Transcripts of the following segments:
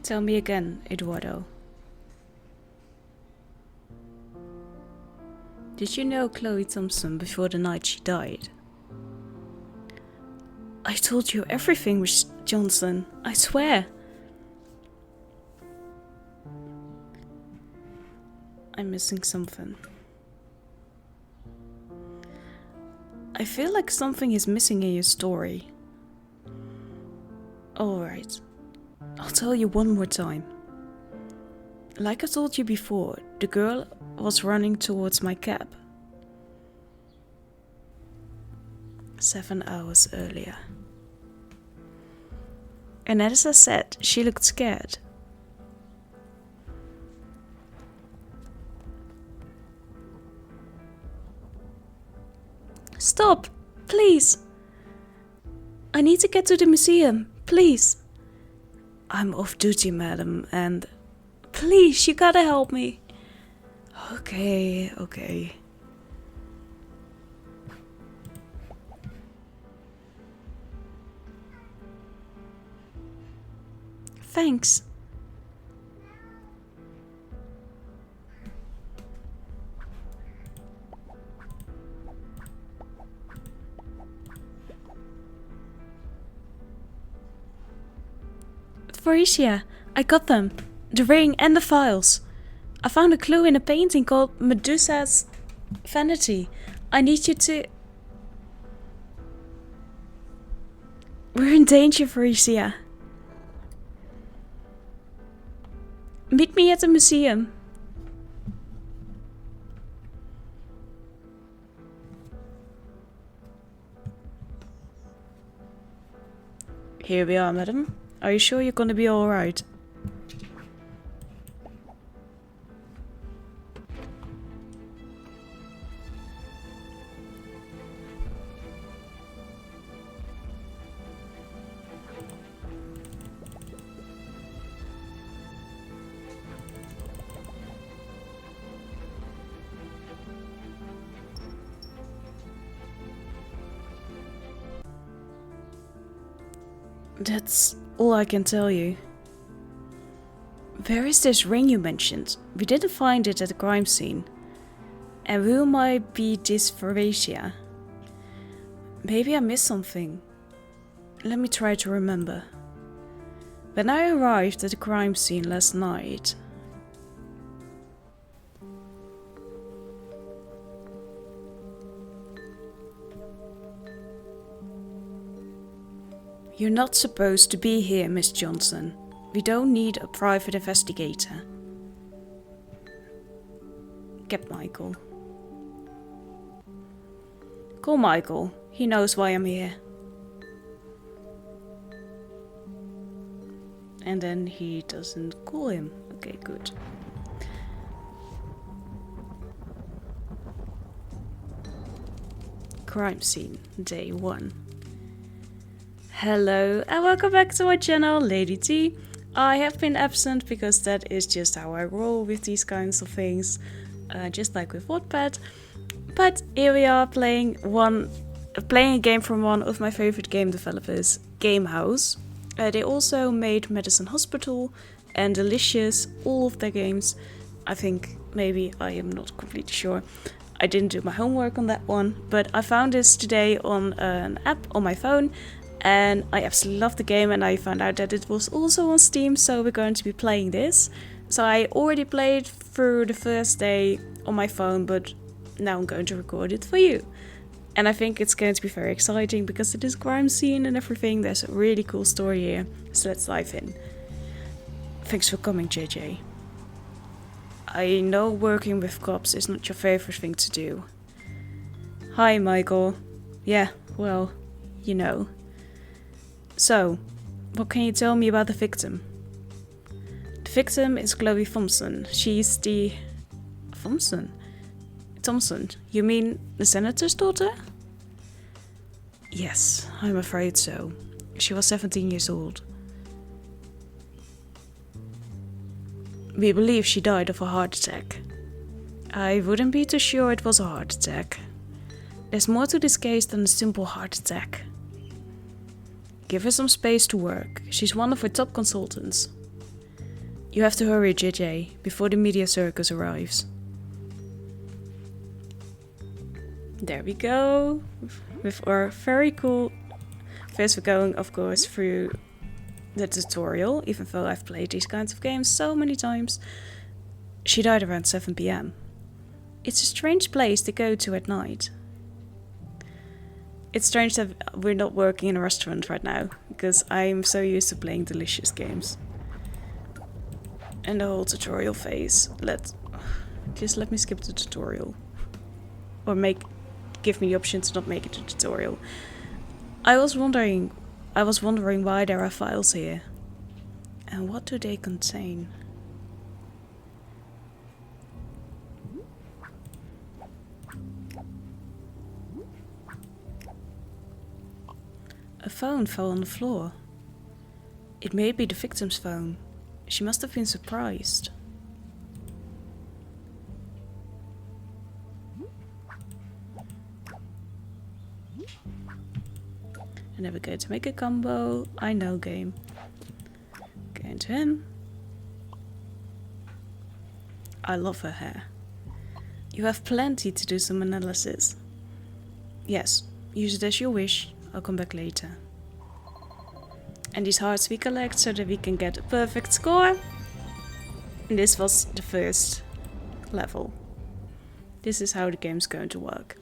Tell me again, Eduardo. Did you know Chloe Thompson before the night she died? I told you everything, Miss Johnson. I swear. I'm missing something. I feel like something is missing in your story. Alright. I'll tell you one more time. Like I told you before, the girl was running towards my cab. 7 hours earlier. And as I said, she looked scared. Stop! Please! I need to get to the museum, please! I'm off duty, madam, and please, you gotta help me. Okay. Thanks. Felicia, I got them. The ring and the files. I found a clue in a painting called Medusa's Vanity. I need you to... We're in danger, Felicia. Meet me at the museum. Here we are, madam. Are you sure you're gonna be alright? That's all I can tell you. Where is this ring you mentioned? We didn't find it at the crime scene. And who might be this Felicia? Maybe I missed something. Let me try to remember. When I arrived at the crime scene last night... You're not supposed to be here, Miss Johnson. We don't need a private investigator. Get Michael. Call Michael. He knows why I'm here. And then he doesn't call him. Okay, good. Crime scene, day 1. Hello and welcome back to my channel, Lady T. I have been absent because that is just how I roll with these kinds of things, just like with Wattpad. But here we are playing a game from one of my favorite game developers, Gamehouse. They also made Medicine Hospital and Delicious, all of their games. I think, maybe, I am not completely sure. I didn't do my homework on that one, but I found this today on an app on my phone. And I absolutely love the game, and I found out that it was also on Steam, so we're going to be playing this. So I already played through the first day on my phone, but now I'm going to record it for you. And I think it's going to be very exciting because it is a crime scene and everything. There's a really cool story here, so let's dive in. Thanks for coming, JJ. I know working with cops is not your favorite thing to do. Hi, Michael. Yeah, well, you know. So, what can you tell me about the victim? The victim is Chloe Thompson. She's the... Thompson? You mean the senator's daughter? Yes, I'm afraid so. She was 17 years old. We believe she died of a heart attack. I wouldn't be too sure it was a heart attack. There's more to this case than a simple heart attack. Give her some space to work. She's one of our top consultants. You have to hurry, JJ, before the media circus arrives. There we go. With our very cool... First we're going, of course, through the tutorial, even though I've played these kinds of games so many times. She died around 7 PM. It's a strange place to go to at night. It's strange that we're not working in a restaurant right now, because I'm so used to playing delicious games. And the whole tutorial phase. Just let me skip the tutorial. Or give me the option to not make it a tutorial. I was wondering why there are files here. And what do they contain? A phone fell on the floor. It may be the victim's phone. She must have been surprised. And then we're going to make a combo. I know game. Going to him. I love her hair. You have plenty to do some analysis. Yes, use it as you wish. I'll come back later. And these hearts we collect so that we can get a perfect score. And this was the first level. This is how the game's going to work.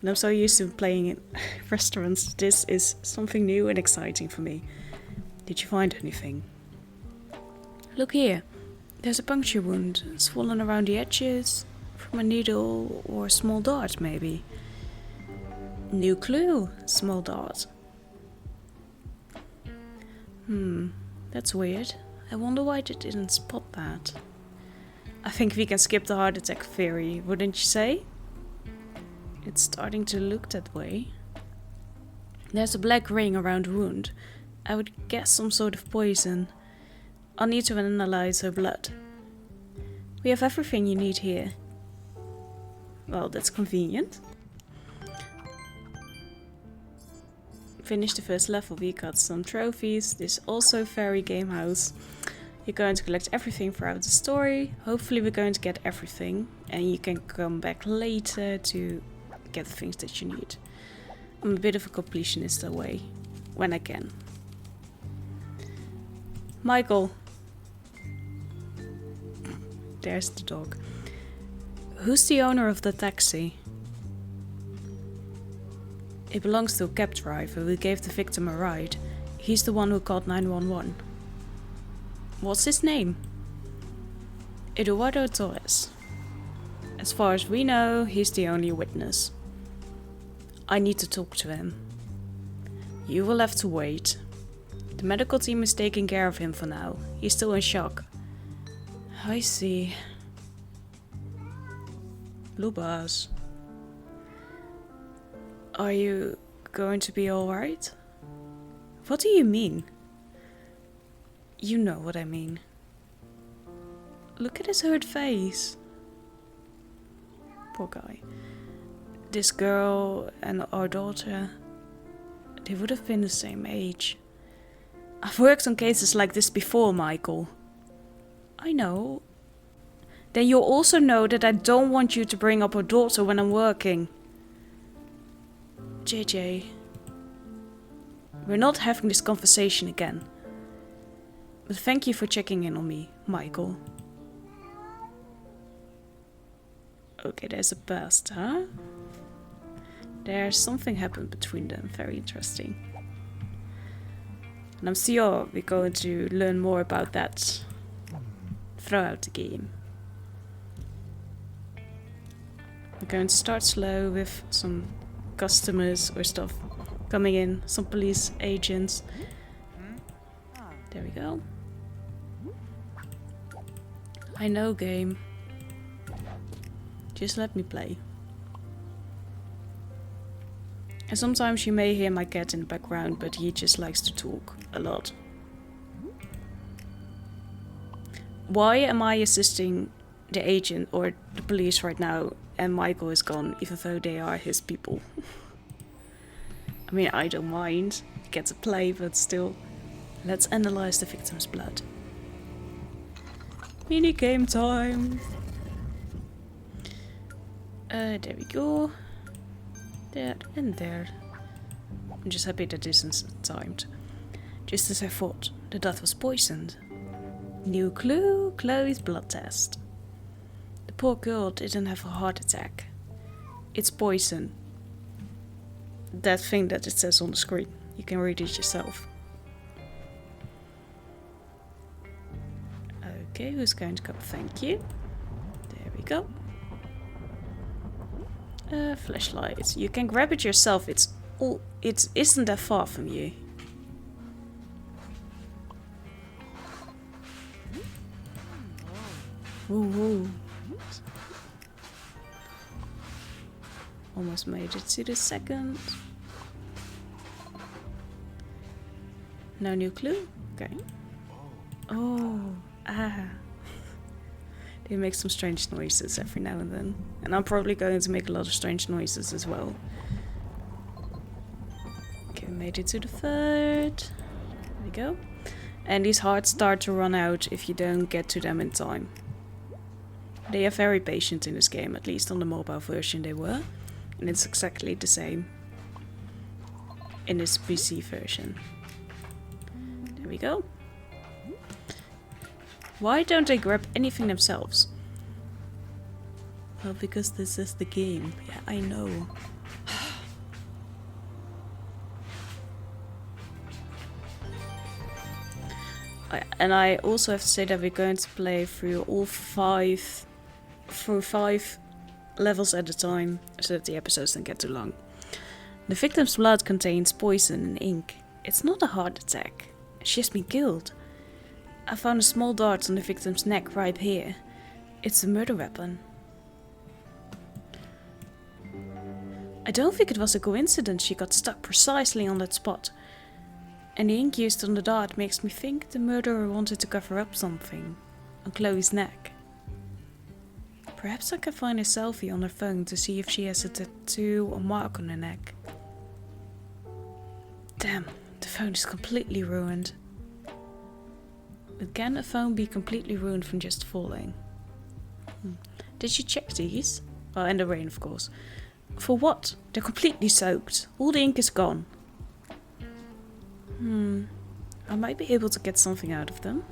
And I'm so used to playing in restaurants. This is something new and exciting for me. Did you find anything? Look here. There's a puncture wound, swollen around the edges. From a needle or a small dart, maybe. New clue. Small dart. That's weird. I wonder why they didn't spot that. I think we can skip the heart attack theory, wouldn't you say? It's starting to look that way. There's a black ring around the wound. I would guess some sort of poison. I'll need to analyze her blood. We have everything you need here. Well, that's convenient. Finished the first level, we got some trophies. This also fairy game house. You're going to collect everything throughout the story. Hopefully we're going to get everything. And you can come back later to get the things that you need. I'm a bit of a completionist that way. When I can. Michael. There's the dog. Who's the owner of the taxi? It belongs to a cab driver who gave the victim a ride. He's the one who called 911. What's his name? Eduardo Torres. As far as we know, he's the only witness. I need to talk to him. You will have to wait. The medical team is taking care of him for now. He's still in shock. I see. Lubas. Are you going to be alright? What do you mean? You know what I mean. Look at his hurt face. Poor guy. This girl and our daughter, they would have been the same age. I've worked on cases like this before, Michael. I know. Then you'll also know that I don't want you to bring up our daughter when I'm working. JJ, we're not having this conversation again. But thank you for checking in on me, Michael. Okay, there's a past, huh? There's something happened between them, very interesting. And I'm sure we're going to learn more about that throughout the game. We're going to start slow with some customers or stuff coming in, some police agents. There we go. I know, game. Just let me play. And sometimes you may hear my cat in the background, but he just likes to talk a lot. Why am I assisting the agent or the police right now and Michael is gone, even though they are his people? I mean, I don't mind. I get to play, but still. Let's analyze the victim's blood. Mini game time. There we go. There and there. I'm just happy that this isn't timed. Just as I thought, the dot was poisoned. New clue, Chloe's blood test. The poor girl didn't have a heart attack. It's poison. That thing that it says on the screen. You can read it yourself. Okay, who's going to come? Thank you. There we go. Flashlight. You can grab it yourself. It isn't that far from you. Woo woo. Almost made it to the second. No new clue? Okay. Oh, They make some strange noises every now and then. And I'm probably going to make a lot of strange noises as well. Okay, we made it to the third. There we go. And these hearts start to run out if you don't get to them in time. They are very patient in this game, at least on the mobile version they were. And it's exactly the same in this PC version. There we go. Why don't they grab anything themselves? Well, because this is the game. Yeah, I know. And I also have to say that we're going to play through five levels at a time, so that the episodes don't get too long. The victim's blood contains poison and ink. It's not a heart attack. She has been killed. I found a small dart on the victim's neck right here. It's a murder weapon. I don't think it was a coincidence she got stuck precisely on that spot. And the ink used on the dart makes me think the murderer wanted to cover up something on Chloe's neck. Perhaps I can find a selfie on her phone to see if she has a tattoo or mark on her neck. Damn, the phone is completely ruined. But can a phone be completely ruined from just falling? Did you check these? Well, in the rain, of course. For what? They're completely soaked. All the ink is gone. I might be able to get something out of them.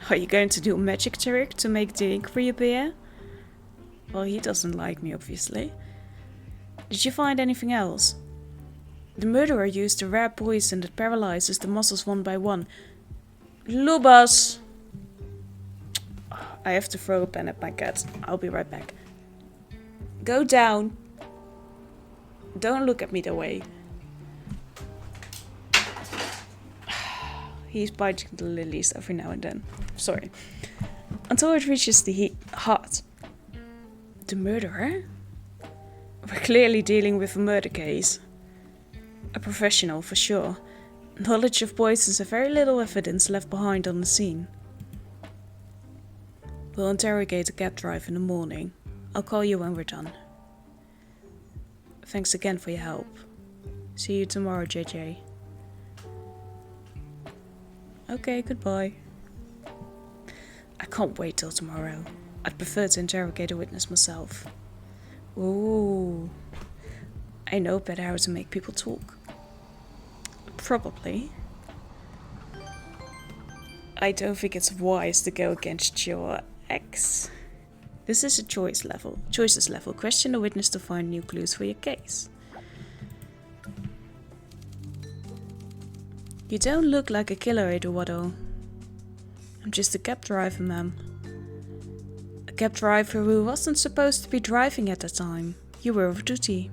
Are you going to do a magic trick to make the ink reappear? Well, he doesn't like me, obviously. Did you find anything else? The murderer used a rare poison that paralyzes the muscles one by one. Lubas! I have to throw a pen at my cat. I'll be right back. Go down. Don't look at me that way. He's biting the lilies every now and then. Sorry. Until it reaches the heart. The murderer? We're clearly dealing with a murder case. A professional, for sure. Knowledge of poisons and very little evidence left behind on the scene. We'll interrogate the cab driver in the morning. I'll call you when we're done. Thanks again for your help. See you tomorrow, JJ. Okay, goodbye. I can't wait till tomorrow. I'd prefer to interrogate a witness myself. Ooh. I know better how to make people talk. Probably. I don't think it's wise to go against your ex. This is a choices level. Question the witness to find new clues for your case. You don't look like a killer, Eduardo. I'm just a cab driver, ma'am. A cab driver who wasn't supposed to be driving at the time. You were off duty.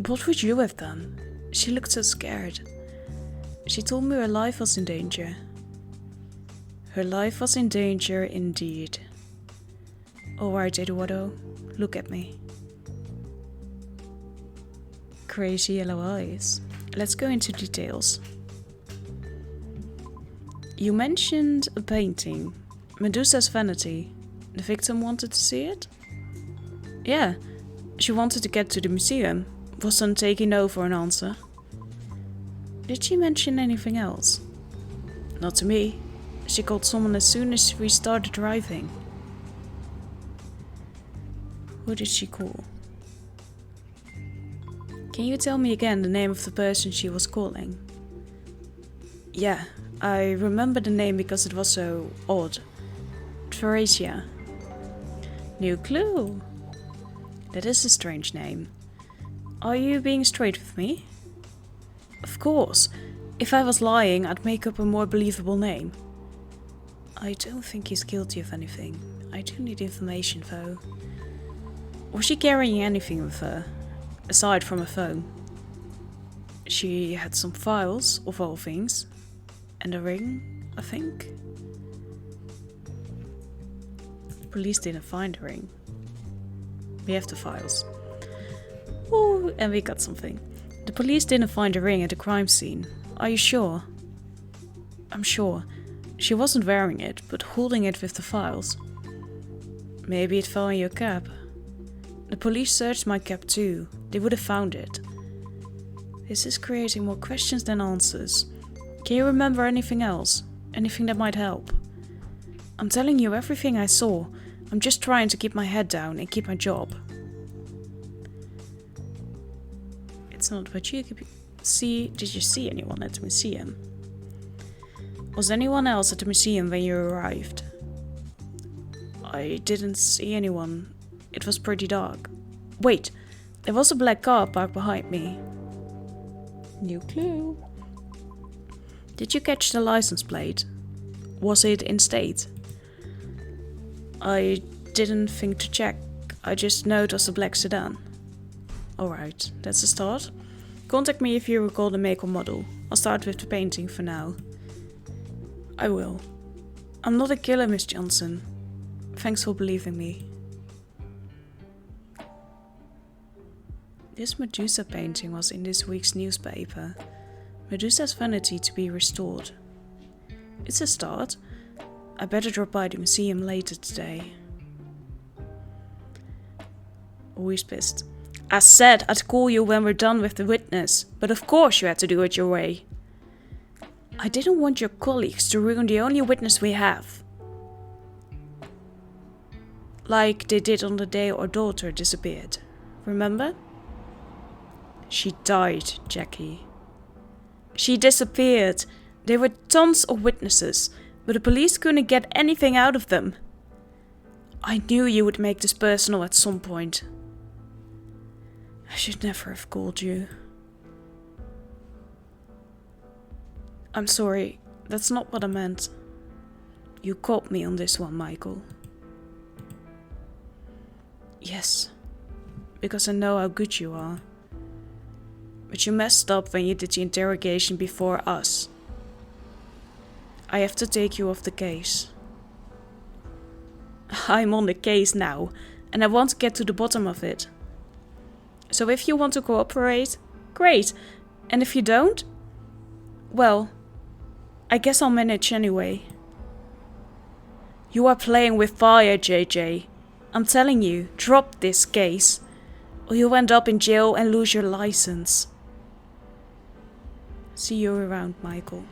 What would you have done? She looked so scared. She told me her life was in danger. Her life was in danger indeed. Alright, Eduardo, look at me. Crazy yellow eyes. Let's go into details. You mentioned a painting, Medusa's Vanity. The victim wanted to see it? Yeah, she wanted to get to the museum. Wasn't taking no for an answer. Did she mention anything else? Not to me. She called someone as soon as we started driving. Who did she call? Can you tell me again the name of the person she was calling? Yeah, I remember the name because it was so odd. Theresia. New clue. That is a strange name. Are you being straight with me? Of course. If I was lying, I'd make up a more believable name. I don't think he's guilty of anything. I do need information though. Was she carrying anything with her? Aside from a phone? She had some files, of all things. And a ring, I think. Police didn't find the ring. We have the files. Ooh, and we got something. The police didn't find the ring at the crime scene. Are you sure? I'm sure. She wasn't wearing it, but holding it with the files. Maybe it fell in your cab. The police searched my cab too. They would have found it. This is creating more questions than answers. Can you remember anything else? Anything that might help? I'm telling you everything I saw. I'm just trying to keep my head down and keep my job. It's not what you see. Did you see anyone at the museum? Was anyone else at the museum when you arrived? I didn't see anyone. It was pretty dark. Wait, there was a black car parked behind me. New clue. Did you catch the license plate? Was it in state? I didn't think to check. I just know it was a black sedan. Alright, that's a start. Contact me if you recall the make or model. I'll start with the painting for now. I will. I'm not a killer, Miss Johnson. Thanks for believing me. This Medusa painting was in this week's newspaper. Medusa's vanity to be restored. It's a start. I better drop by the museum later today. Always pissed. I said I'd call you when we're done with the witness, but of course you had to do it your way. I didn't want your colleagues to ruin the only witness we have. Like they did on the day our daughter disappeared. Remember? She died, Jackie. She disappeared. There were tons of witnesses, but the police couldn't get anything out of them. I knew you would make this personal at some point. I should never have called you. I'm sorry, that's not what I meant. You caught me on this one, Michael. Yes, because I know how good you are. But you messed up when you did the interrogation before us. I have to take you off the case. I'm on the case now, and I want to get to the bottom of it. So if you want to cooperate, great. And if you don't, well, I guess I'll manage anyway. You are playing with fire, JJ. I'm telling you, drop this case, or you'll end up in jail and lose your license. See you around, Michael.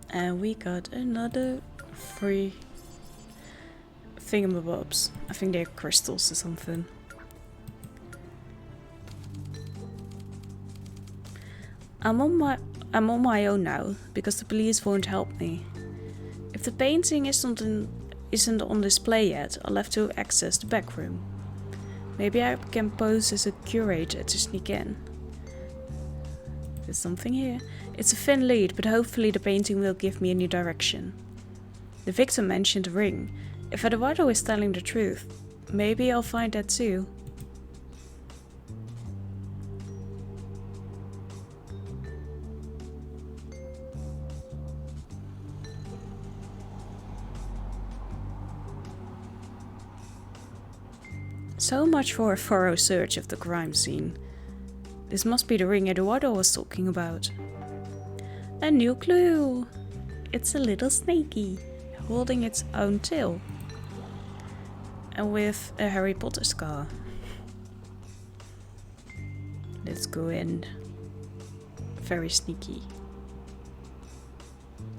And we got another 3 thingamabobs. I think they're crystals or something. I'm on my own now, because the police won't help me. If the painting isn't on display yet, I'll have to access the back room. Maybe I can pose as a curator to sneak in. There's something here. It's a thin lead, but hopefully the painting will give me a new direction. The victim mentioned a ring. If Eduardo is telling the truth, maybe I'll find that too. So much for a thorough search of the crime scene. This must be the ring Eduardo was talking about. A new clue! It's a little snakey, holding its own tail. And with a Harry Potter scar. Let's go in. Very sneaky.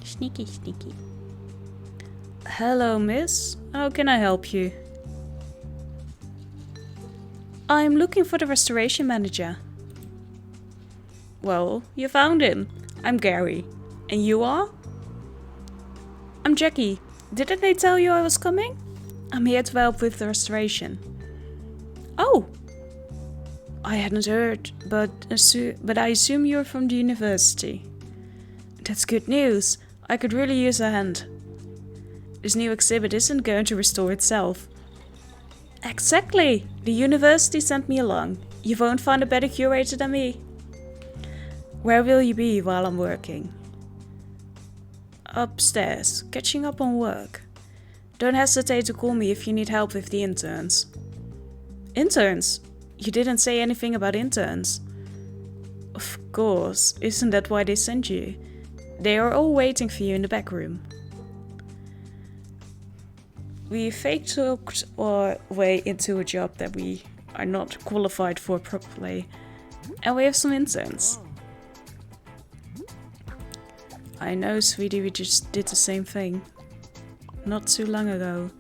Sneaky, sneaky. Hello, miss. How can I help you? I'm looking for the restoration manager. Well, you found him. I'm Gary. And you are? I'm Jackie. Didn't they tell you I was coming? I'm here to help with the restoration. Oh! I hadn't heard, but I assume you're from the university. That's good news. I could really use a hand. This new exhibit isn't going to restore itself. Exactly! The university sent me along. You won't find a better curator than me. Where will you be while I'm working? Upstairs, catching up on work. Don't hesitate to call me if you need help with the interns. Interns? You didn't say anything about interns. Of course, isn't that why they sent you? They are all waiting for you in the back room. We fake-talked our way into a job that we are not qualified for properly, and we have some interns. I know, sweetie, we just did the same thing. Not too long ago,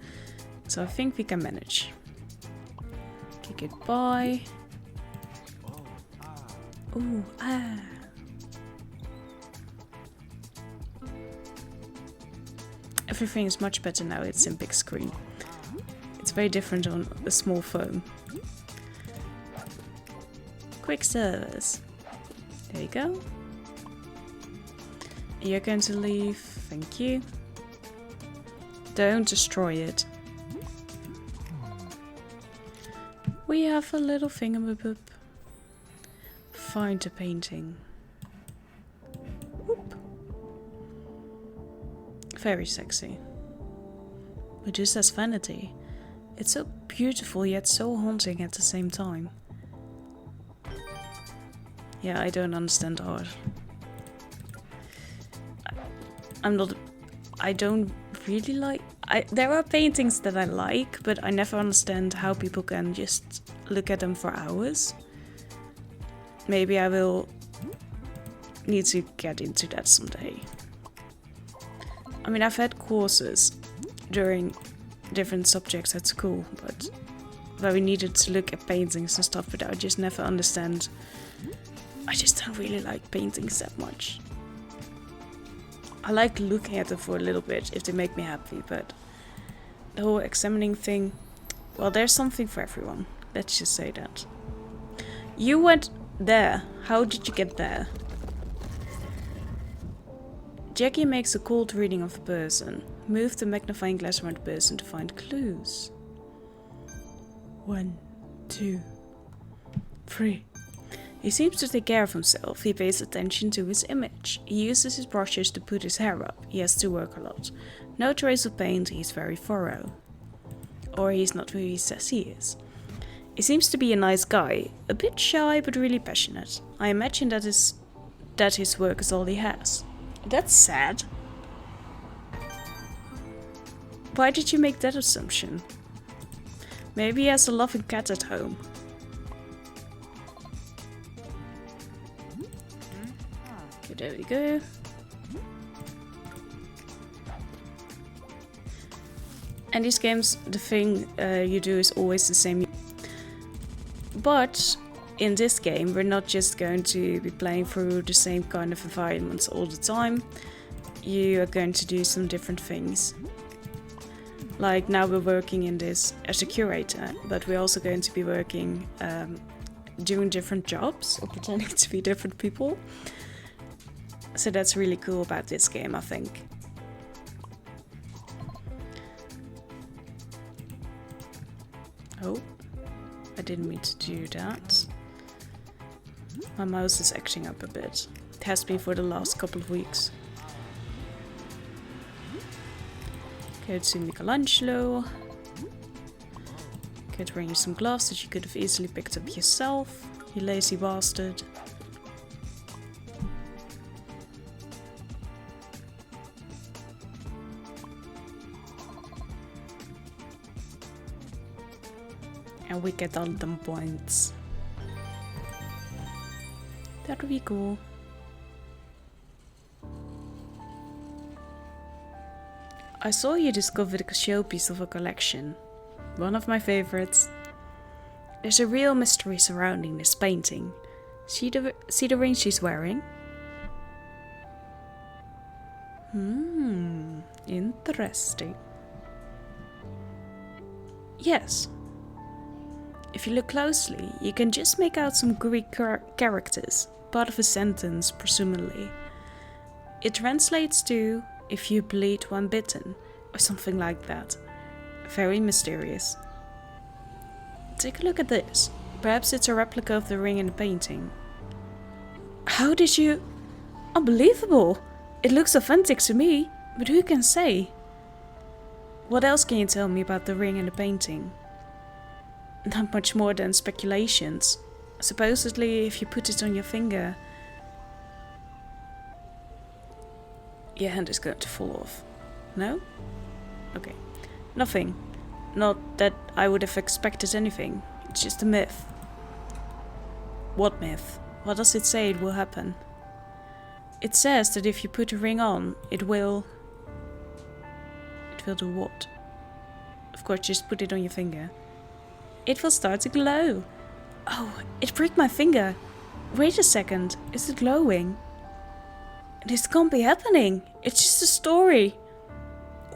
so I think we can manage. Okay, goodbye. Ooh, ah. Everything is much better now, it's in big screen. It's very different on a small phone. Quick service. There you go. You're going to leave, thank you. Don't destroy it. We have a little thingamabob. Find a painting. Whoop. Very sexy. But just as vanity. It's so beautiful yet so haunting at the same time. Yeah, I don't understand art. I don't really like... there are paintings that I like, but I never understand how people can just look at them for hours. Maybe I will need to get into that someday. I mean, I've had courses during different subjects at school, but where we needed to look at paintings and stuff, but I just never understand. I just don't really like paintings that much. I like looking at them for a little bit if they make me happy, but the whole examining thing, well, there's something for everyone. Let's just say that. You went there. How did you get there? Jackie makes a cold reading of the person. Move the magnifying glass around the person to find clues. 1, 2, 3. He seems to take care of himself. He pays attention to his image. He uses his brushes to put his hair up. He has to work a lot. No trace of paint, he's very thorough. Or he's not who he says he is. He seems to be a nice guy. A bit shy, but really passionate. I imagine that his work is all he has. That's sad. Why did you make that assumption? Maybe he has a loving cat at home. Okay, there we go. And these games, the thing you do is always the same. But in this game, we're not just going to be playing through the same kind of environments all the time. You are going to do some different things. Like now we're working in this as a curator, but we're also going to be working doing different jobs or pretending to be different people. So that's really cool about this game, I think. Oh, I didn't mean to do that. My mouse is acting up a bit. It has been for the last couple of weeks. Go to Michelangelo. Could bring you some gloves that you could have easily picked up yourself, you lazy bastard. And we get all them points. That would be cool. I saw you discovered a showpiece of a collection. One of my favorites. There's a real mystery surrounding this painting. See the ring she's wearing? Interesting. Yes. If you look closely, you can just make out some Greek characters, part of a sentence, presumably. It translates to, if you bleed when bitten, or something like that. Very mysterious. Take a look at this. Perhaps it's a replica of the ring in the painting. How did you... Unbelievable! It looks authentic to me, but who can say? What else can you tell me about the ring in the painting? Not much more than speculations. Supposedly, if you put it on your finger, your hand is going to fall off. No? Okay. Nothing. Not that I would have expected anything. It's just a myth. What myth? What does it say it will happen? It says that if you put a ring on, it will... It will do what? Of course, just put it on your finger. It will start to glow. Oh, it pricked my finger. Wait a second, is it glowing? This can't be happening. It's just a story.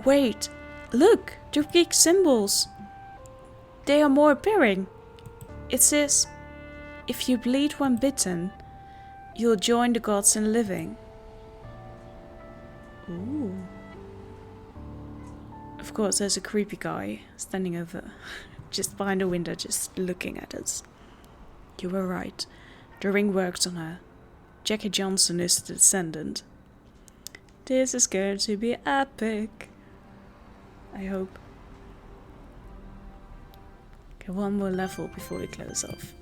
Wait, look, the Greek symbols. They are more appearing. It says, if you bleed when bitten, you'll join the gods in living. Ooh. Of course, there's a creepy guy standing over, just behind the window, just looking at us. You were right. The ring works on her. Jackie Johnson is the descendant. This is going to be epic. I hope. Okay, one more level before we close off.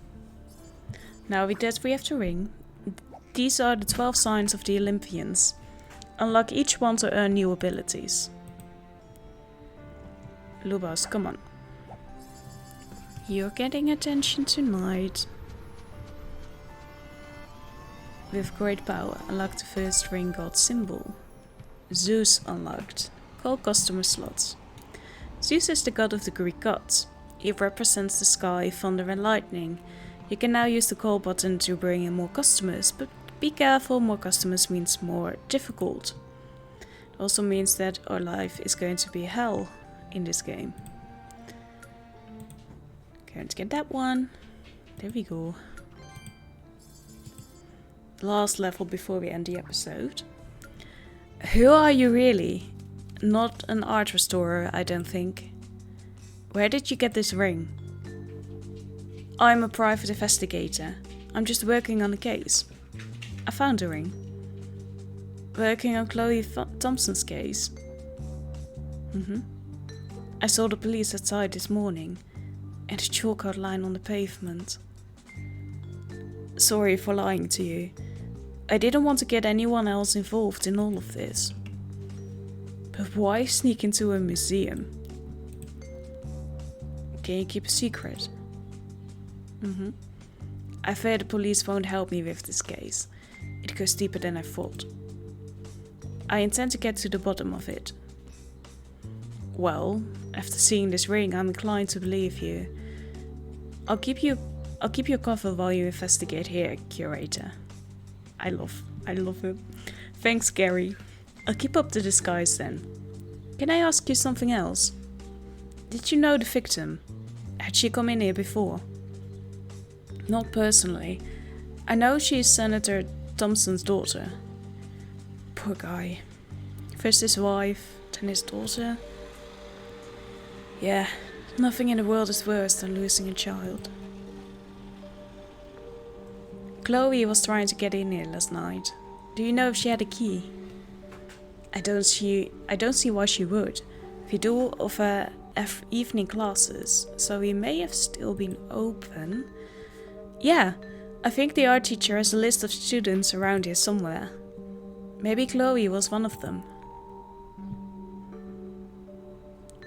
Now with that we have the ring. These are the 12 signs of the Olympians. Unlock each one to earn new abilities. Lubos, come on. You're getting attention tonight. With great power, unlock the first ring god symbol. Zeus unlocked. Call customer slots. Zeus is the god of the Greek gods. He represents the sky, thunder and lightning. You can now use the call button to bring in more customers, but be careful, more customers means more difficult. It also means that our life is going to be hell in this game. Going to get that one. There we go. Last level before we end the episode. Who are you really? Not an art restorer, I don't think. Where did you get this ring? I'm a private investigator. I'm just working on a case. I found the ring. Working on Chloe Thompson's case. I saw the police outside this morning and a chalk outline on the pavement. Sorry for lying to you. I didn't want to get anyone else involved in all of this. But why sneak into a museum? Can you keep a secret? I fear the police won't help me with this case. It goes deeper than I thought. I intend to get to the bottom of it. Well, after seeing this ring, I'm inclined to believe you. I'll keep you covered while you investigate here, curator. I love it. Thanks, Gary. I'll keep up the disguise then. Can I ask you something else? Did you know the victim? Had she come in here before? Not personally. I know she's Senator Thompson's daughter. Poor guy. First his wife, then his daughter. Yeah, nothing in the world is worse than losing a child. Chloe was trying to get in here last night. Do you know if she had a key? I don't see why she would. We do offer evening classes, so we may have still been open. Yeah, I think the art teacher has a list of students around here somewhere. Maybe Chloe was one of them.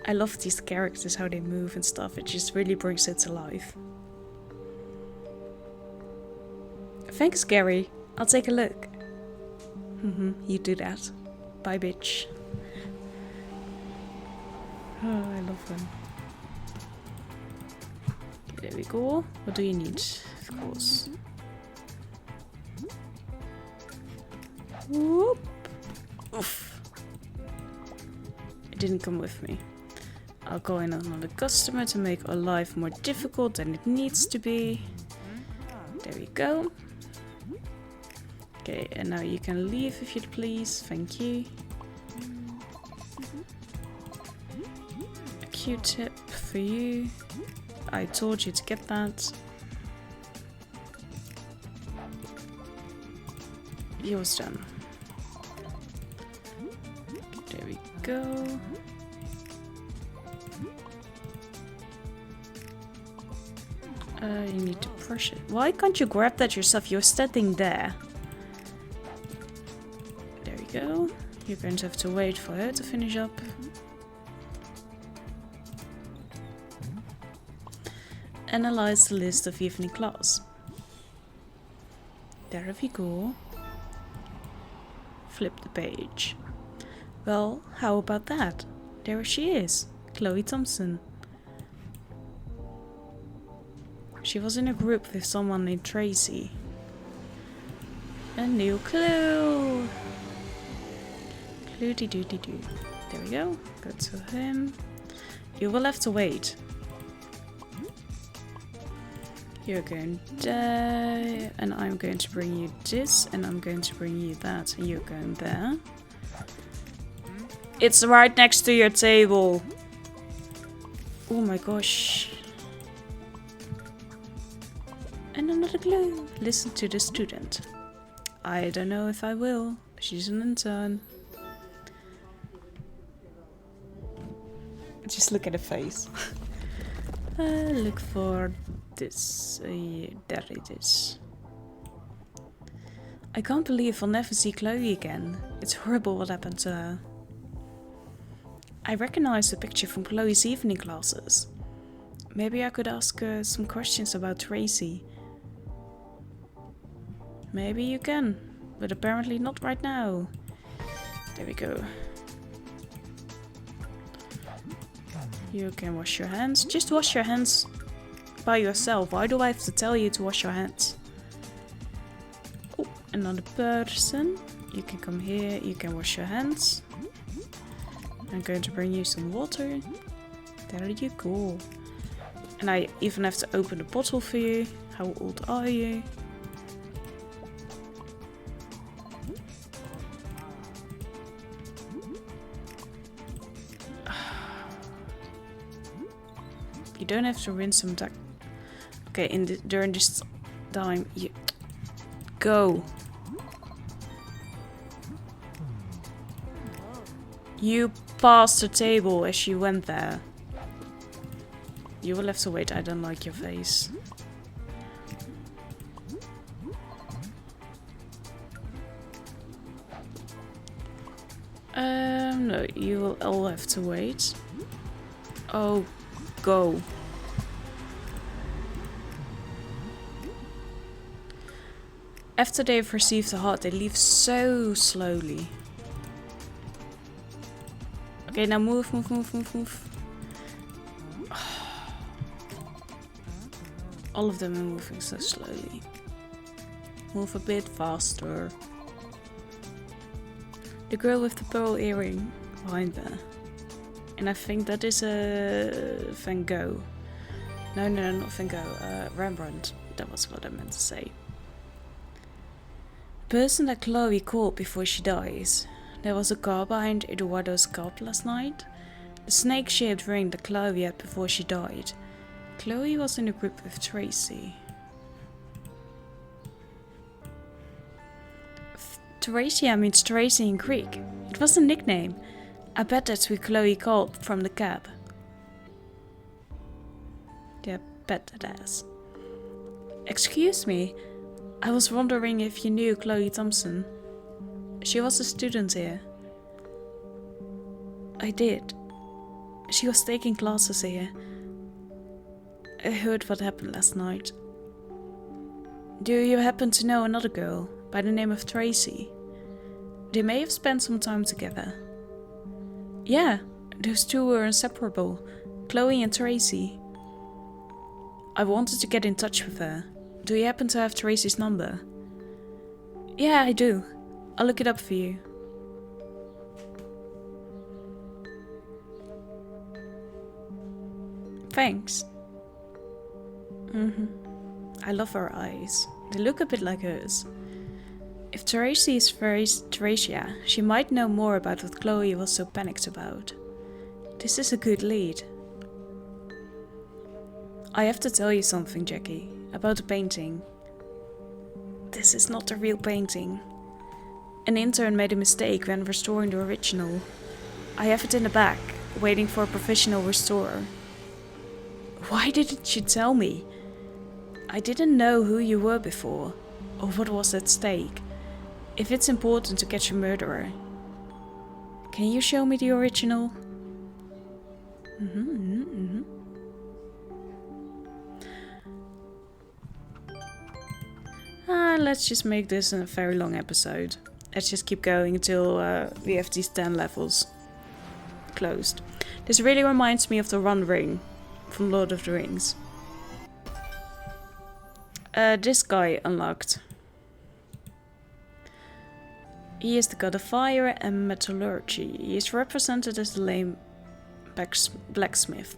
I love these characters, how they move and stuff. It just really brings it to life. Thanks, Gary. I'll take a look. You do that. Bye, bitch. Oh, I love him. Okay, there we go. What do you need? Of course. Whoop. Oof. It didn't come with me. I'll go in on another customer to make our life more difficult than it needs to be. There we go. Okay, and now you can leave if you'd please. Thank you. A Q-tip for you. I told you to get that. He was done. There we go. You need to push it. Why can't you grab that yourself? You're standing there. There we go. You're going to have to wait for her to finish up. Analyze the list of evening class. There we go. Flip the page. Well, how about that? There she is, Chloe Thompson. She was in a group with someone named Tracy. A new clue! Clue-de-doo-de-doo. There we go. Go to him. You will have to wait. You're going there, and I'm going to bring you this, and I'm going to bring you that, and you're going there. It's right next to your table. Oh my gosh. And another clue. Listen to the student. I don't know if I will. She's an intern. Just look at her face. Look for this. Yeah, there it is. I can't believe I'll never see Chloe again. It's horrible what happened to her. I recognize the picture from Chloe's evening classes. Maybe I could ask her some questions about Tracy. Maybe you can, but apparently not right now. There we go. You can wash your hands. Just wash your hands by yourself. Why do I have to tell you to wash your hands? Oh, another person. You can come here. You can wash your hands. I'm going to bring you some water. There you go. And I even have to open a bottle for you. How old are you? You don't have to rinse them back. Okay, during this time, you go. You passed the table as you went there. You will have to wait. I don't like your face. No, you will all have to wait. Oh, go. After they've received the heart, they leave so slowly. Okay, now move, move, move, move, move. All of them are moving so slowly. Move a bit faster. The girl with the pearl earring behind there. And I think that is a Van Gogh. No, not Van Gogh. Rembrandt. That was what I meant to say. The person that Chloe called before she dies. There was a car behind Eduardo's scalp last night. The snake-shaped ring that Chloe had before she died. Chloe was in a group with Tracy. Thracia means Tracy in Greek. It was a nickname. I bet that's who Chloe called from the cab. Yeah, bet that ass. Excuse me, I was wondering if you knew Chloe Thompson. She was a student here. I did. She was taking classes here. I heard what happened last night. Do you happen to know another girl by the name of Tracy? They may have spent some time together. Yeah, those two were inseparable, Chloe and Tracy. I wanted to get in touch with her. Do you happen to have Tracy's number? Yeah, I do. I'll look it up for you. Thanks. I love her eyes. They look a bit like hers. If Tracy is Thracia, she might know more about what Chloe was so panicked about. This is a good lead. I have to tell you something, Jackie, about the painting. This is not the real painting. An intern made a mistake when restoring the original. I have it in the back, waiting for a professional restorer. Why didn't you tell me? I didn't know who you were before, or what was at stake. If it's important to catch a murderer, can you show me the original? Let's just make this a very long episode. Let's just keep going until we have these 10 levels closed. This really reminds me of the Run Ring from Lord of the Rings. This guy unlocked. He is the god of fire and metallurgy. He is represented as the lame blacksmith.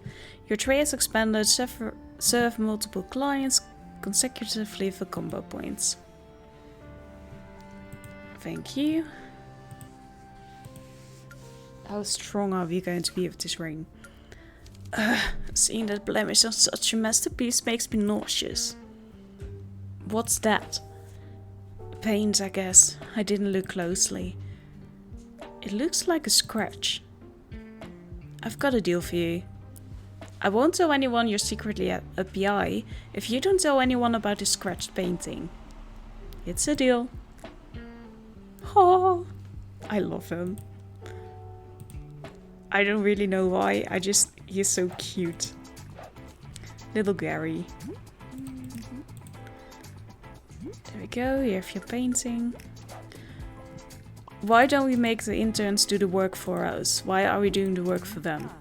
Your trade has expanded, serve multiple clients consecutively for combo points. Thank you. How strong are we going to be with this ring? Seeing that blemish on such a masterpiece makes me nauseous. What's that? Paint, I guess. I didn't look closely. It looks like a scratch. I've got a deal for you. I won't tell anyone you're secretly a PI if you don't tell anyone about this scratched painting. It's a deal. Oh, I love him. I don't really know why, he's so cute. Little Gary. There we go, you have your painting. Why don't we make the interns do the work for us? Why are we doing the work for them?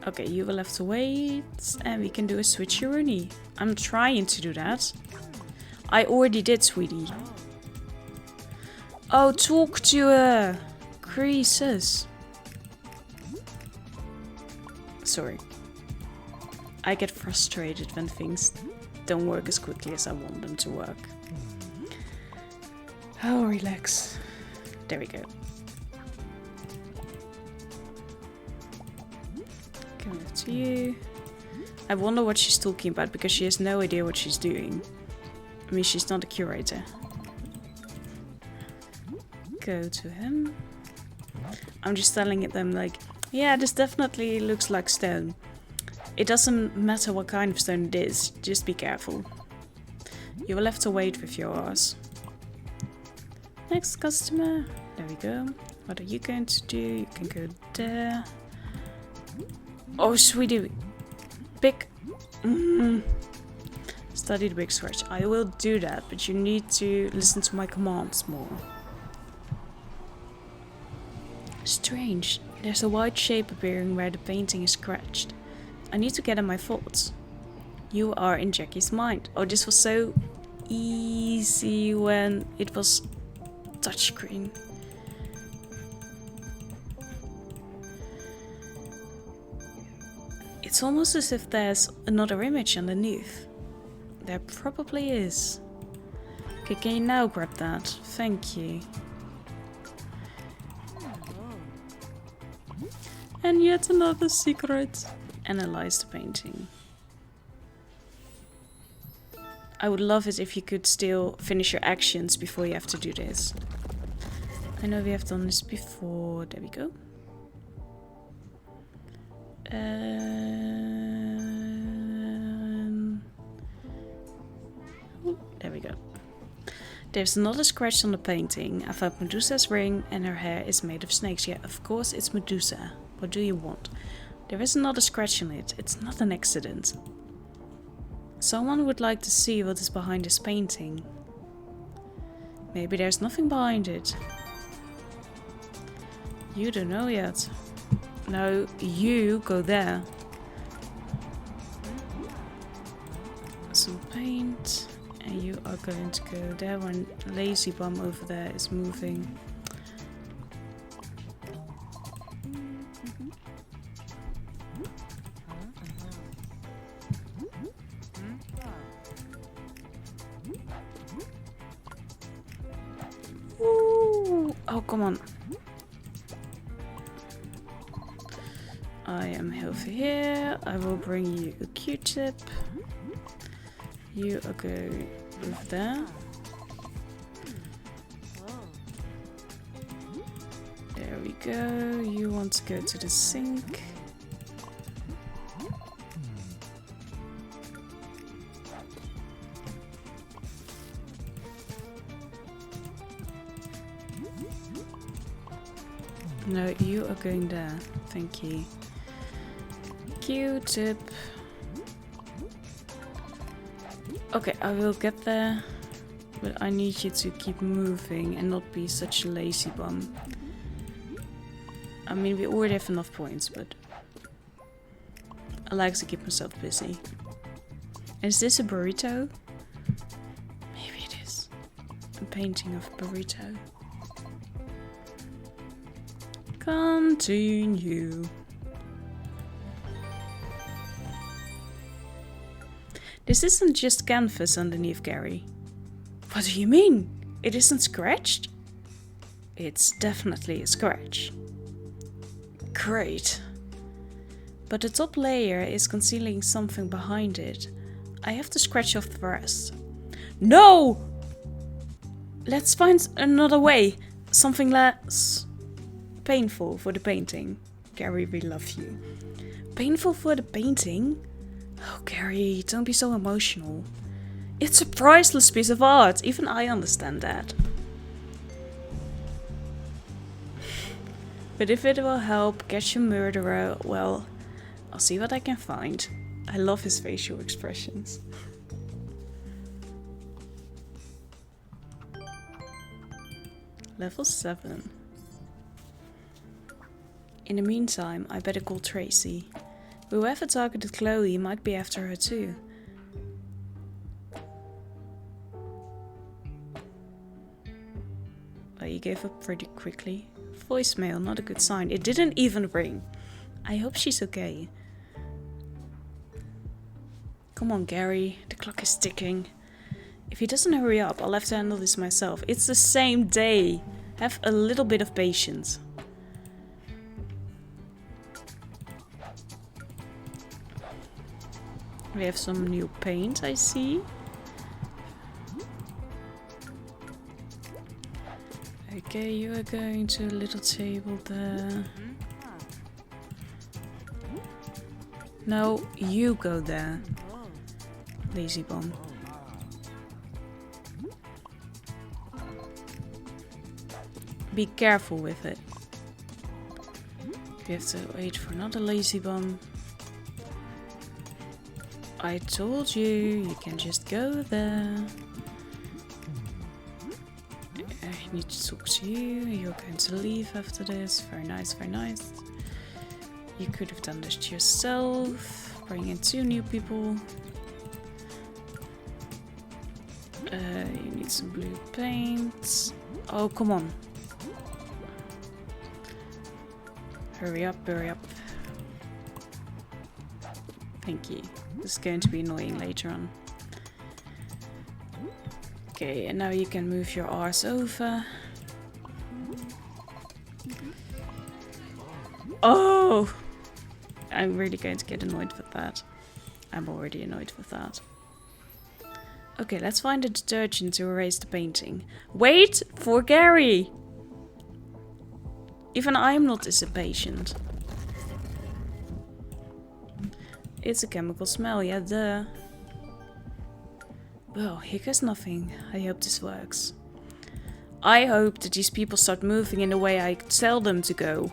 Okay, you will have to wait, and we can do a switcheroo. I'm trying to do that. I already did, sweetie. Oh, talk to her! Creases. Sorry. I get frustrated when things don't work as quickly as I want them to work. Oh, relax. There we go. Come over to you. I wonder what she's talking about because she has no idea what she's doing. I mean, she's not a curator. Go to him. I'm just telling them like, yeah, this definitely looks like stone. It doesn't matter what kind of stone it is, just be careful. You will have to wait with yours. Next customer. There we go. What are you going to do? You can go there. Oh, sweetie. Big. Study the big scratch. I will do that, but you need to listen to my commands more. Strange. There's a white shape appearing where the painting is scratched. I need to get in my thoughts. You are in Jackie's mind. Oh, this was so easy when it was touchscreen. It's almost as if there's another image underneath. There probably is. Okay, can you now grab that? Thank you. And yet another secret. Analyze the painting. I would love it if you could still finish your actions before you have to do this. I know we have done this before. There we go. There we go. There's not a scratch on the painting. I found Medusa's ring and her hair is made of snakes. Yeah, of course it's Medusa. What do you want? There is another scratch on it. It's not an accident. Someone would like to see what is behind this painting. Maybe there's nothing behind it. You don't know yet. No, you go there. Some paint. And you are going to go there when Lazy Bum over there is moving. Ooh. Oh, come on. I am over here. I will bring you a Q-tip. You are going over there. There we go. You want to go to the sink. No, you are going there. Thank you. Q-tip. Okay, I will get there, but I need you to keep moving and not be such a lazy bum. I mean, we already have enough points, but I like to keep myself busy. Is this a burrito? Maybe it is. A painting of a burrito. Continue. This isn't just canvas underneath, Gary. What do you mean? It isn't scratched? It's definitely a scratch. Great. But the top layer is concealing something behind it. I have to scratch off the rest. No! Let's find another way. Something less painful for the painting. Gary, we love you. Painful for the painting? Oh, Gary, don't be so emotional. It's a priceless piece of art. Even I understand that. But if it will help catch a murderer, well, I'll see what I can find. I love his facial expressions. Level 7. In the meantime, I better call Tracy. Whoever targeted Chloe might be after her too. Oh, you gave up pretty quickly. Voicemail, not a good sign. It didn't even ring. I hope she's okay. Come on, Gary. The clock is ticking. If he doesn't hurry up, I'll have to handle this myself. It's the same day. Have a little bit of patience. We have some new paint, I see. Okay, you are going to a little table there. No, you go there. Lazy bum. Be careful with it. You have to wait for another lazy bum. I told you, you can just go there. I need to talk to you. You're going to leave after this. Very nice, very nice. You could have done this yourself. Bring in 2 new people. You need some blue paint. Oh, come on. Hurry up, hurry up. Thank you. This is going to be annoying later on. Okay, and now you can move your arse over. Oh! I'm really going to get annoyed with that. I'm already annoyed with that. Okay, let's find a detergent to erase the painting. Wait for Gary! Even I'm not this impatient. It's a chemical smell, yeah, duh. Well, here goes nothing. I hope this works. I hope that these people start moving in the way I tell them to go.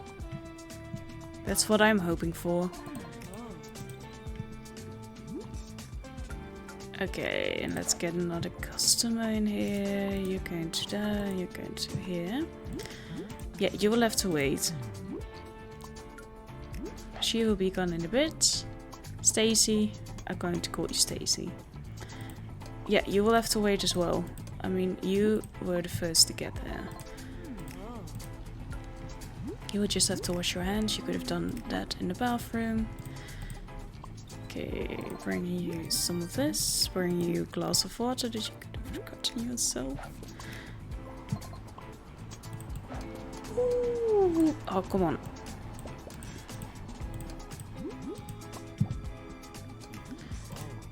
That's what I'm hoping for. Okay, and let's get another customer in here. You're going to there, you're going to here. Yeah, you will have to wait. She will be gone in a bit. Stacy, I'm going to call you Stacy. Yeah, you will have to wait as well. I mean, you were the first to get there. You would just have to wash your hands. You could have done that in the bathroom. Okay, bring you some of this. Bring you a glass of water that you could have gotten yourself. Ooh. Oh, come on.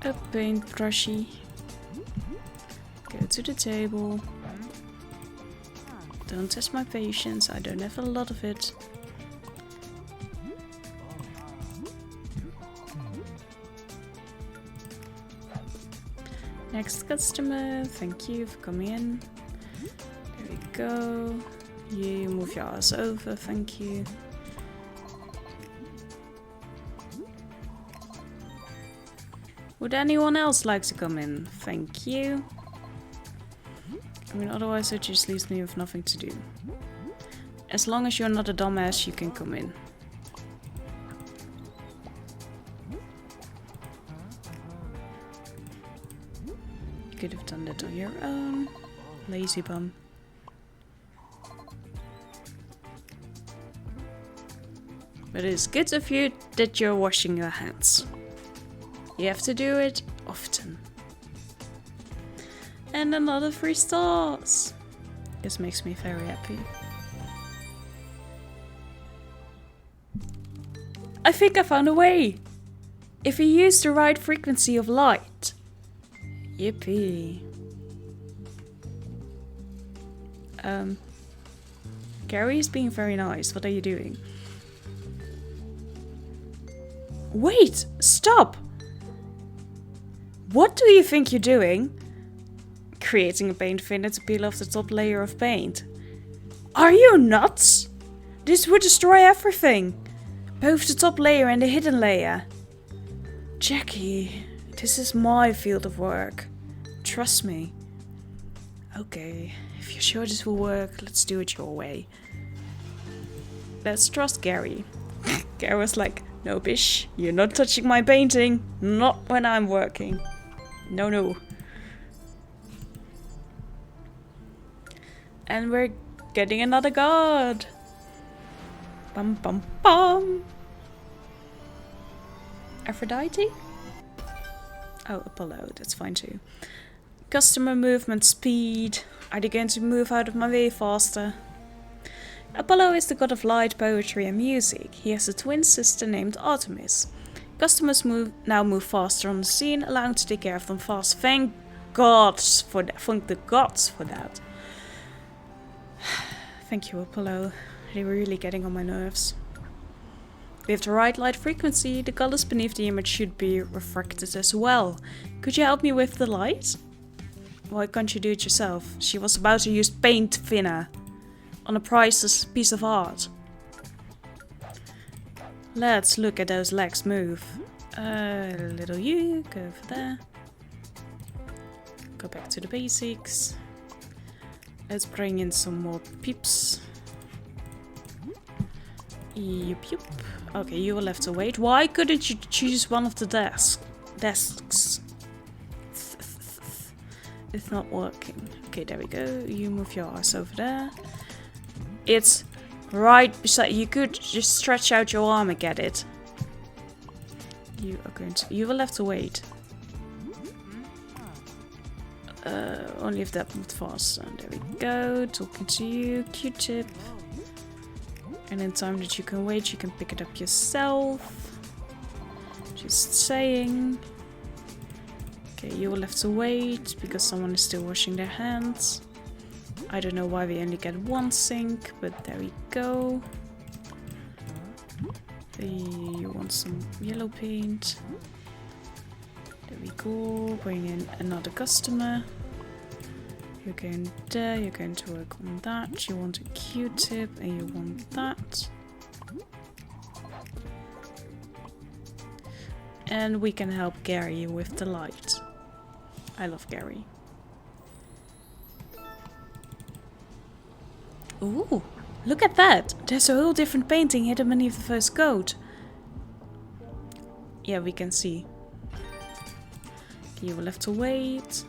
A paintbrushy. Go to the table. Don't test my patience, I don't have a lot of it. Next customer, thank you for coming in. There we go. You move your ass over, thank you. Would anyone else like to come in? Thank you. I mean, otherwise it just leaves me with nothing to do. As long as you're not a dumbass, you can come in. You could have done that on your own. Lazy bum. But it's good of you that you're washing your hands. You have to do it often. And another 3 stars. This makes me very happy. I think I found a way. If you use the right frequency of light. Yippee. Gary is being very nice. What are you doing? Wait! Stop! What do you think you're doing? Creating a paint thinner to peel off the top layer of paint. Are you nuts? This would destroy everything. Both the top layer and the hidden layer. Jackie, this is my field of work. Trust me. Okay, if you're sure this will work, let's do it your way. Let's trust Gary. Gary was like, no bish, you're not touching my painting. Not when I'm working. No, no. And we're getting another god. Bum bum bum. Aphrodite? Oh, Apollo, that's fine too. Customer movement speed. Are they going to move out of my way faster? Apollo is the god of light, poetry and music. He has a twin sister named Artemis. Customers now move faster on the scene, allowing to take care of them fast. Thank gods for that. Thank the gods for that. Thank you, Apollo. They were really getting on my nerves. With the right light frequency, the colors beneath the image should be refracted as well. Could you help me with the light? Why can't you do it yourself? She was about to use paint thinner on a priceless piece of art. Let's look at those legs move. Little you, go over there. Go back to the basics. Let's bring in some more peeps. Yup, yup. Okay, you will have to wait. Why couldn't you choose one of the desks? It's not working. Okay, there we go. You move your ass over there. It's right beside. You could just stretch out your arm and get it. You are going to. You will have to wait. Only if that moved faster. There we go. Talking to you, Q-tip. And in time that you can wait, you can pick it up yourself. Just saying. Okay, you will have to wait because someone is still washing their hands. I don't know why we only get one sink, but there we go. You want some yellow paint. There we go. Bring in another customer. You're going there, you're going to work on that. You want a Q-tip and you want that. And we can help Gary with the light. I love Gary. Ooh, look at that! There's a whole different painting hidden beneath the first coat. Yeah, we can see. You will have to wait.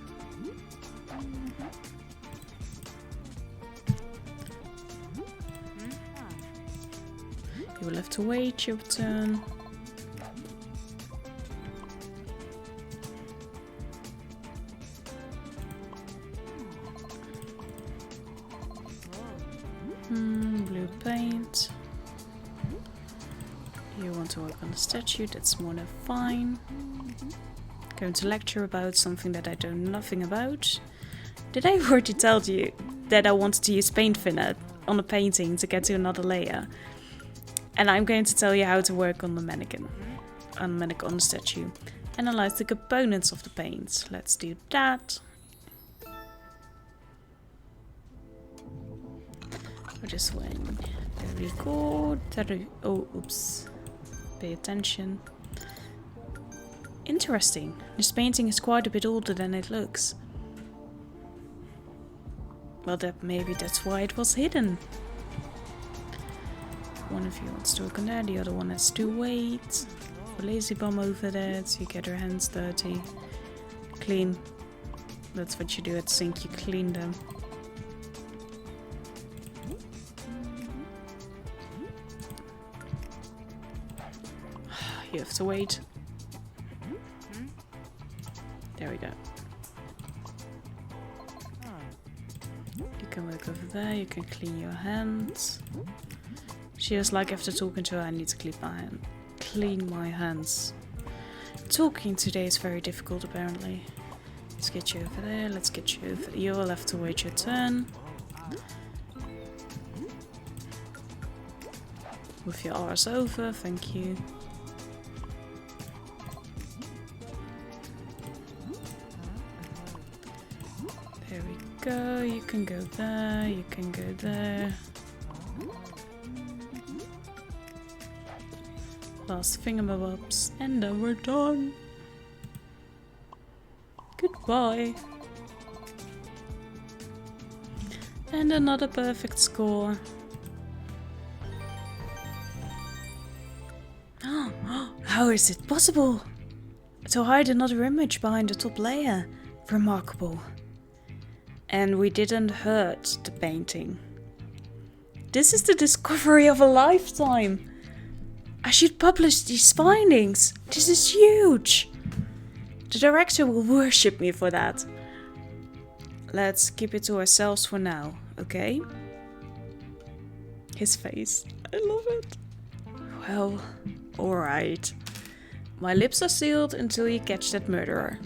You will have to wait your turn. Blue paint. You want to work on the statue, that's more than fine. Going to lecture about something that I know nothing about. Did I already tell you that I wanted to use paint thinner on a painting to get to another layer? And I'm going to tell you how to work on the mannequin. On the statue. Analyze the components of the paint. Let's do that. This one. Very good. Oh, oops. Pay attention. Interesting. This painting is quite a bit older than it looks. Well, maybe that's why it was hidden. One of you wants to work on there, the other one has to wait. For lazy bum over there, so you get your hands dirty. Clean. That's what you do at sink, you clean them. You have to wait. There we go. You can work over there, you can clean your hands. She was like, after talking to her, I need to clean my hands. Talking today is very difficult, apparently. Let's get you over there, let's get you over. You will have to wait your turn. Move your arse over, thank you. There we go, you can go there, you can go there. Last thingamabobs, and then we're done. Goodbye. And another perfect score. How is it possible to hide another image behind the top layer? Remarkable. And we didn't hurt the painting. This is the discovery of a lifetime. I should publish these findings. This is huge. The director will worship me for that. Let's keep it to ourselves for now, okay? His face. I love it. Well, alright. My lips are sealed until you catch that murderer.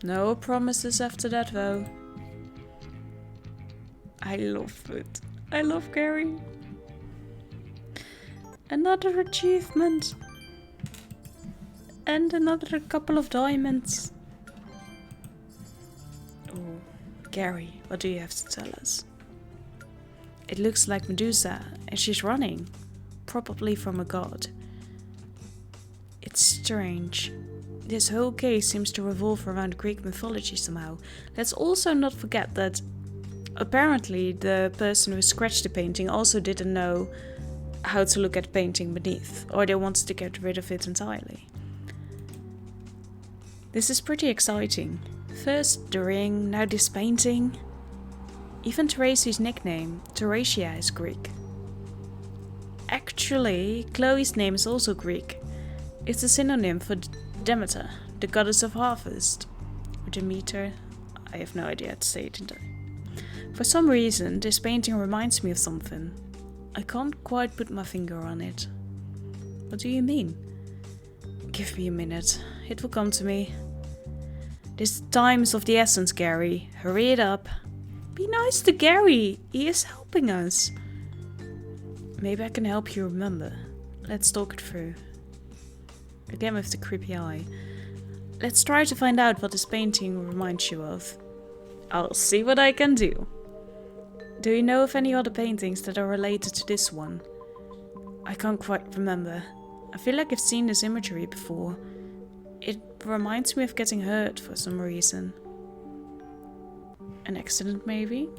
No promises after that, though. I love it. I love Gary. Another achievement. And another couple of diamonds. Oh, Gary, what do you have to tell us? It looks like Medusa, and she's running. Probably from a god. It's strange. This whole case seems to revolve around Greek mythology somehow. Let's also not forget that apparently the person who scratched the painting also didn't know how to look at the painting beneath, or they wanted to get rid of it entirely. This is pretty exciting. First the ring, now this painting. Even Teresa's nickname, Teresia, is Greek. Actually, Chloe's name is also Greek. It's a synonym for Demeter, the goddess of harvest. Or Demeter, I have no idea how to say it in there. For some reason, this painting reminds me of something. I can't quite put my finger on it. What do you mean? Give me a minute. It will come to me. This time is of the essence, Gary. Hurry it up. Be nice to Gary. He is helping us. Maybe I can help you remember. Let's talk it through. Again with the creepy eye. Let's try to find out what this painting reminds you of. I'll see what I can do. Do you know of any other paintings that are related to this one? I can't quite remember. I feel like I've seen this imagery before. It reminds me of getting hurt for some reason. An accident, maybe?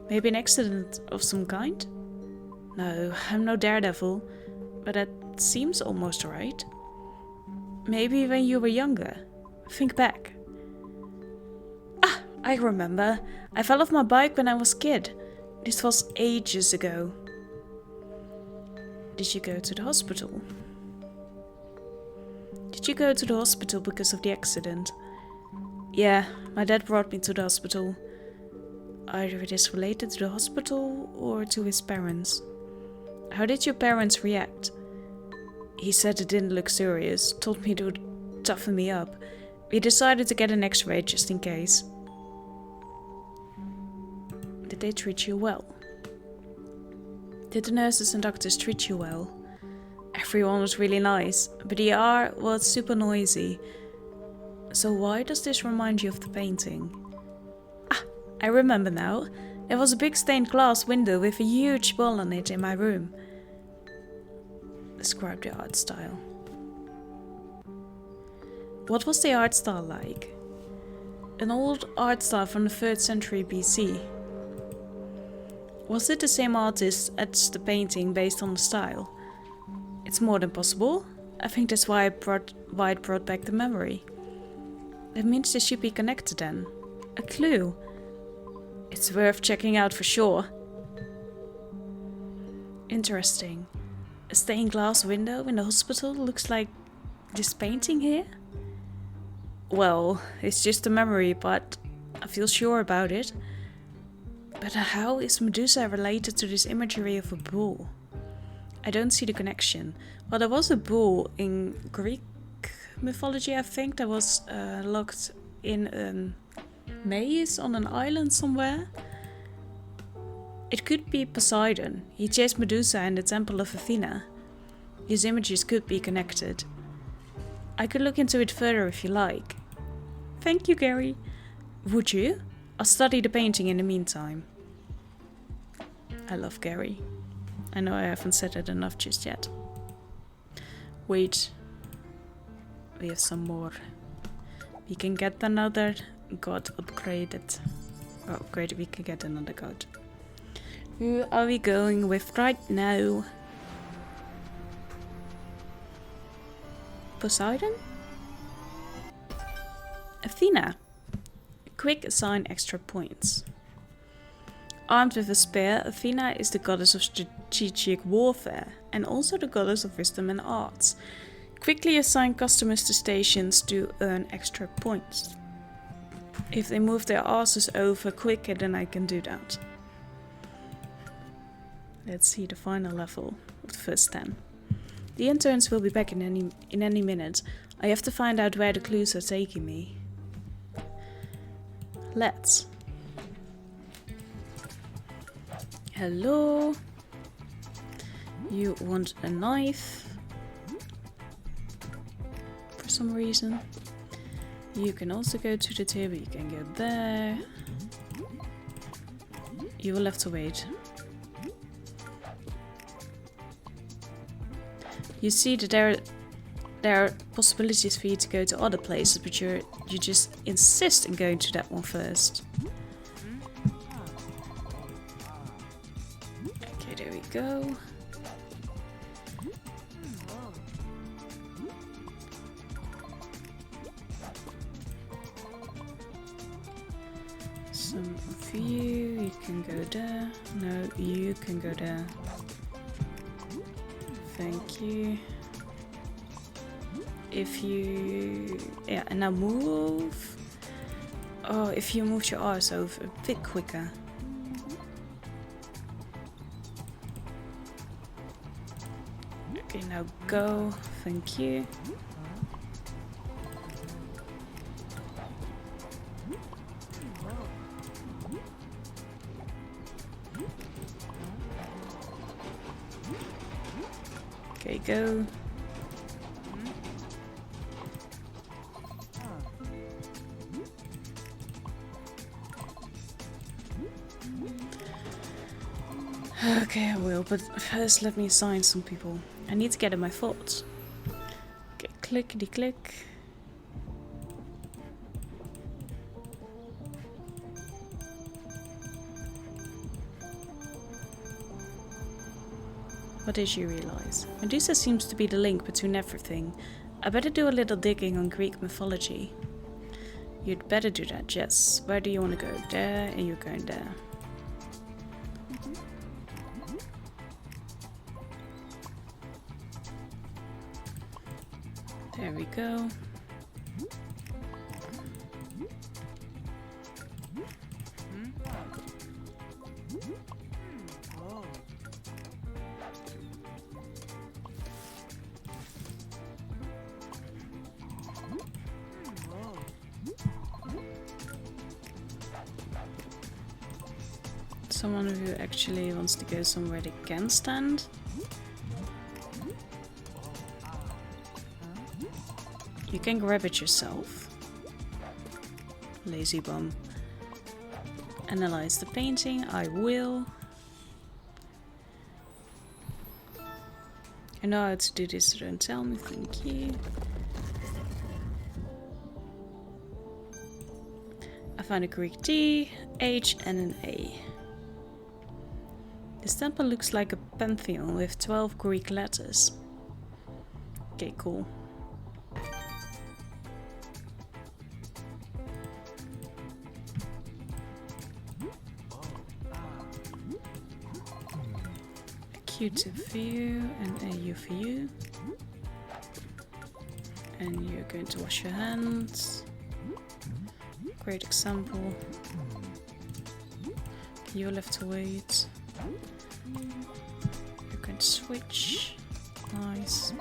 Maybe an accident of some kind? No, I'm no daredevil, but that seems almost right. Maybe when you were younger. Think back. Ah, I remember. I fell off my bike when I was a kid. This was ages ago. Did you go to the hospital? Did you go to the hospital because of the accident? Yeah, my dad brought me to the hospital. Either it is related to the hospital or to his parents. How did your parents react? He said it didn't look serious, told me to toughen me up. We decided to get an x-ray just in case. Did they treat you well? Did the nurses and doctors treat you well? Everyone was really nice, but the ER was super noisy. So why does this remind you of the painting? Ah, I remember now. There was a big stained glass window with a huge ball on it in my room. Describe the art style. What was the art style like? An old art style from the 3rd century BC. Was it the same artist as the painting based on the style? It's more than possible. I think that's why it brought back the memory. That means they should be connected then. A clue. It's worth checking out for sure. Interesting. A stained glass window in the hospital looks like this painting here? Well, it's just a memory, but I feel sure about it. But how is Medusa related to this imagery of a bull? I don't see the connection. Well, there was a bull in Greek mythology, I think, that was locked in a maze on an island somewhere. It could be Poseidon. He chased Medusa in the temple of Athena. These images could be connected. I could look into it further if you like. Thank you, Gary. Would you? I'll study the painting in the meantime. I love Gary. I know I haven't said it enough just yet. Wait. We have some more. We can get another god upgraded. Oh, upgraded, we can get another god. Who are we going with right now? Poseidon? Athena. Quick assign extra points. Armed with a spear, Athena is the goddess of strategic warfare and also the goddess of wisdom and arts. Quickly assign customers to stations to earn extra points. If they move their asses over quicker, then I can do that. Let's see the final level of the first 10. The interns will be back in any minute. I have to find out where the clues are taking me. Let's. Hello. You want a knife? For some reason. You can also go to the table. You can go there. You will have to wait. You see that there are possibilities for you to go to other places, but you just insist on going to that one first. Okay, there we go. Some of you can go there. No, you can go there. Thank you. If you... yeah, and now move. Oh, if you moved your arse over a bit quicker. Okay, now go. Thank you. Okay, go. Okay, I will, but first let me assign some people. I need to get in my thoughts. Okay, clickety click. What did you realize? Medusa seems to be the link between everything. I better do a little digging on Greek mythology. You'd better do that, Jess. Where do you want to go? There, and you're going there. There we go. Someone who actually wants to go somewhere they can stand. You can grab it yourself. Lazy bum. Analyze the painting. I will. I know how to do this, so don't tell me. Thank you. I found a Greek T, H, and an A. This temple looks like a pantheon with 12 Greek letters. Okay, cool. A Q-tip for you and a U for you. And you're going to wash your hands. Great example. You'll have to wait. You can switch. Nice.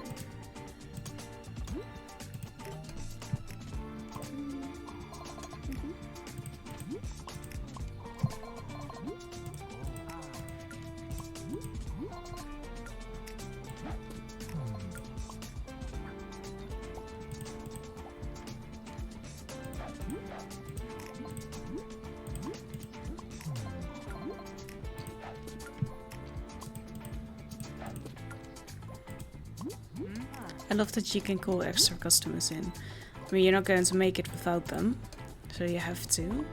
I love that you can call extra customers in. I mean, you're not going to make it without them, so you have to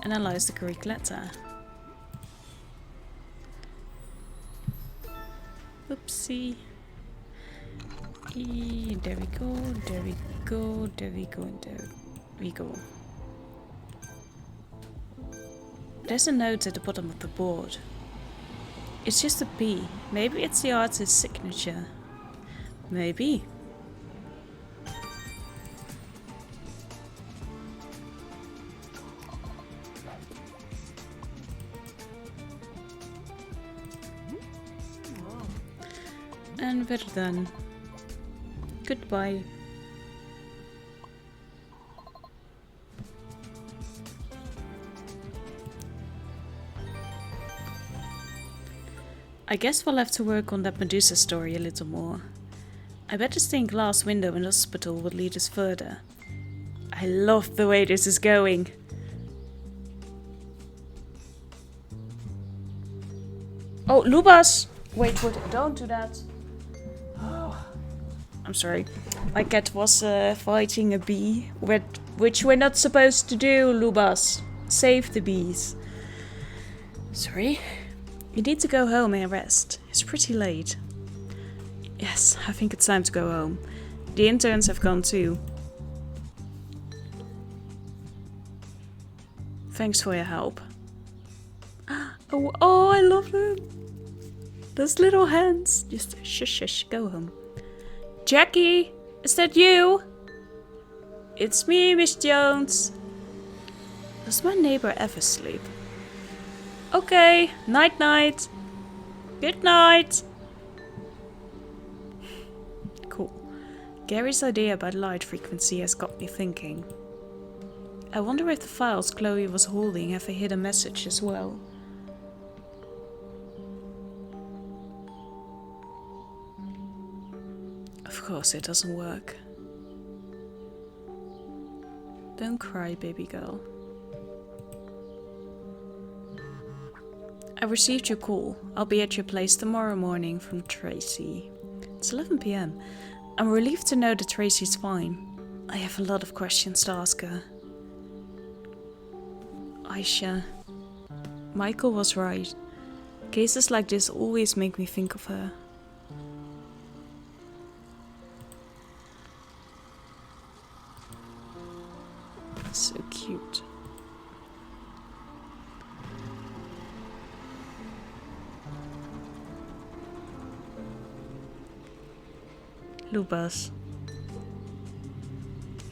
analyze the Greek letter. Oopsie. There we go, there we go, there we go, and there we go. There's a note at the bottom of the board. It's just a P. Maybe it's the artist's signature. Maybe. And we're done. Goodbye. I guess we'll have to work on that Medusa story a little more. I bet the stained glass window in the hospital would lead us further. I love the way this is going. Oh, Lubas! Wait, don't do that. Oh. I'm sorry. My cat was fighting a bee, which we're not supposed to do, Lubas. Save the bees. Sorry. You need to go home and rest. It's pretty late. Yes, I think it's time to go home. The interns have gone too. Thanks for your help. Oh, I love them. Those little hands. Just shush, shush, go home. Jackie, is that you? It's me, Miss Jones. Does my neighbor ever sleep? Okay, night night. Good night. Cool. Gary's idea about light frequency has got me thinking. I wonder if the files Chloe was holding have a hidden message as well. Of course it doesn't work. Don't cry, baby girl. I received your call. I'll be at your place tomorrow morning from Tracy. It's 11 p.m. I'm relieved to know that Tracy's fine. I have a lot of questions to ask her. Aisha. Michael was right. Cases like this always make me think of her. So cute.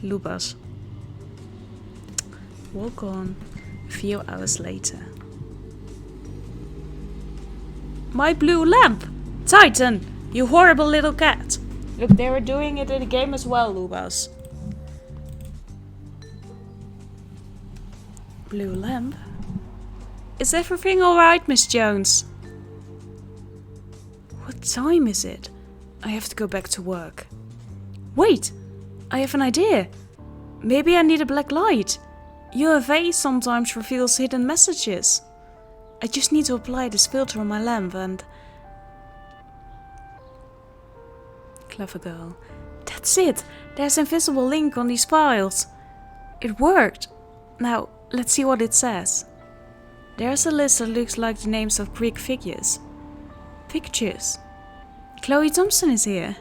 Lubas. Walk on. A few hours later. My blue lamp! Titan! You horrible little cat! Look, they were doing it in the game as well, Lubas. Blue lamp? Is everything alright, Miss Jones? What time is it? I have to go back to work. Wait! I have an idea! Maybe I need a black light. UFA sometimes reveals hidden messages. I just need to apply this filter on my lamp and... Clever girl. That's it! There's an invisible link on these files. It worked! Now, let's see what it says. There's a list that looks like the names of Greek figures. Pictures. Chloe Thompson is here.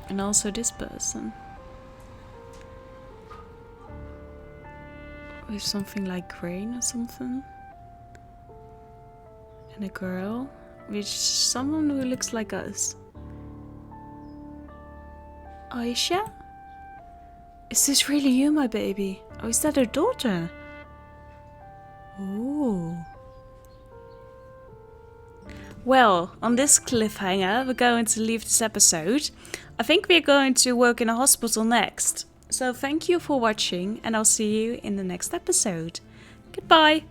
And also this person. With something like grain or something. And a girl. With someone who looks like us. Aisha? Is this really you, my baby? Or is that her daughter? Ooh. Well, on this cliffhanger, we're going to leave this episode. I think we're going to work in a hospital next. So thank you for watching, and I'll see you in the next episode. Goodbye!